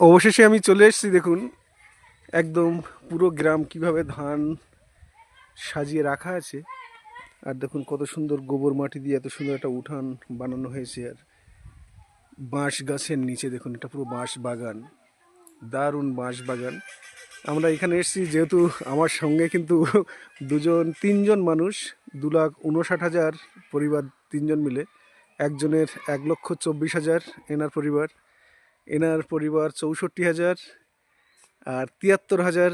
অবশেষে আমি চলে এসেছি। দেখুন একদম পুরো গ্রাম কিভাবে ধান সাজিয়ে রাখা আছে। আর দেখুন কত সুন্দর গোবর মাটি দিয়ে এত সুন্দর একটা উঠান বানানো হয়েছে। আর বাঁশ গাছের নিচে দেখুন এটা পুরো বাঁশ বাগান, দারুণ বাঁশ বাগান। আমরা এখানে এসেছি যেহেতু আমার সঙ্গে কিন্তু তিনজন মানুষ, 2,59,000 পরিবার, তিনজন মিলে। একজনের 1,24,000 এনার পরিবার 64,000, আর 73,000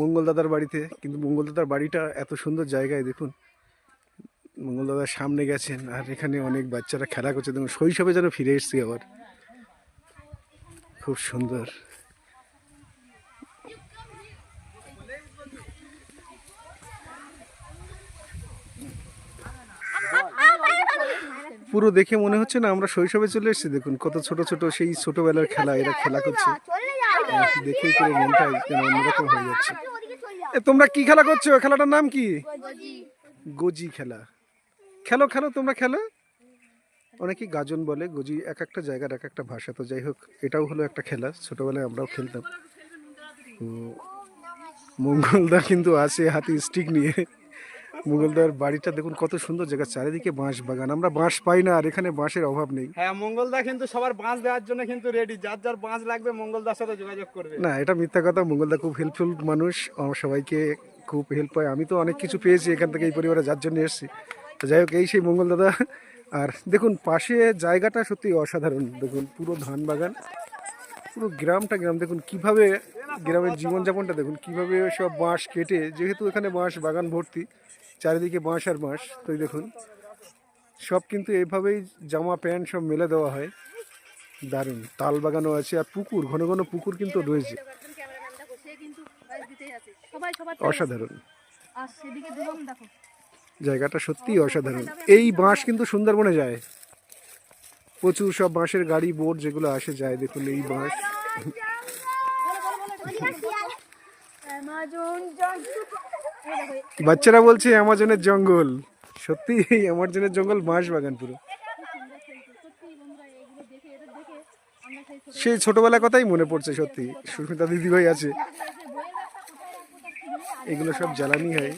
মঙ্গলদাদার বাড়িতে। কিন্তু মঙ্গলদাদার বাড়িটা এত সুন্দর জায়গায়, দেখুন মঙ্গলদাদার সামনে গেছেন আর এখানে অনেক বাচ্চারা খেলা করছে। দেখুন শৈশবে যেন ফিরে এসেছি আবার, খুব সুন্দর। পুরো দেখে মনে হচ্ছে না আমরা শৈশবে চলে এসেছি। দেখুন কত ছোট ছোট সেই ছোটবেলার খেলা এরা খেলা করছে, দেখেই পুরো মনটাই যেন অন্যরকম হয়ে যাচ্ছে। তোমরা কি খেলা করছো? খেলাটার নাম কি? গজি খেলা। খেলো খেলো, তোমরা খেলো। অনেকেই গাজন বলে, গজি এক একটা জায়গার এক একটা ভাষা। তো যাই হোক, এটাও হলো একটা খেলা, ছোটবেলায় আমরাও খেলতাম। তো মঙ্গলদা কিন্তু আছে হাতে স্টিক নিয়ে। মঙ্গলদার বাড়িটা দেখুন কত সুন্দর জায়গা, চারিদিকে বাঁশ বাগান। আমরা বাঁশ পাই না, আর এখানে বাঁশের অভাব নেই। হ্যাঁ, মঙ্গলদা কিন্তু সবার বাঁশ দেওয়ার জন্য কিন্তু রেডি। যার যার বাঁশ লাগবে মঙ্গলদার সাথে যোগাযোগ করবে। না, এটা মিথ্যা কথা। মঙ্গলদা খুব হেল্পফুল মানুষ, আমার সবাইকে খুব হেল্প হয়। আমি তো অনেক কিছু পেয়েছি এখান থেকে, এই পরিবারে যার জন্য এসেছি। তো যাই হোক, এই সেই মঙ্গল দাদা। আর দেখুন পাশে জায়গাটা সত্যি অসাধারণ। দেখুন পুরো ধান বাগান, পুরো গ্রামটা গ্রাম। দেখুন কিভাবে গ্রামের জীবনযাপনটা, দেখুন কিভাবে সব বাঁশ কেটে, যেহেতু এখানে বাঁশ বাগান ভর্তি, চারিদিকে বাঁশ আর বাঁশ। তো দেখুন সব কিন্তু এভাবেই জামা প্যান্ট সব মেলে দেওয়া হয়। দারুণ। তাল বাগানও আছে, আর পুকুর, ঘন ঘন পুকুর কিন্তু রয়েছে। অসাধারণ জায়গাটা, সত্যি অসাধারণ। এই বাঁশ কিন্তু সুন্দরবনে যায়, প্রচুর সব বাঁশের গাড়ি বোট যেগুলো আসে যায়। দেখুন এই বাঁশ। বাচ্চারা বলছে অ্যামাজনের জঙ্গল, সত্যি এই অ্যামাজনের জঙ্গল বাঁশ বাগান পুরো। সেই ছোটবেলার কথাই মনে পড়ছে সত্যি। সুস্মিতা দিদিভাই আছে, এগুলো সব জ্বালানি হয়।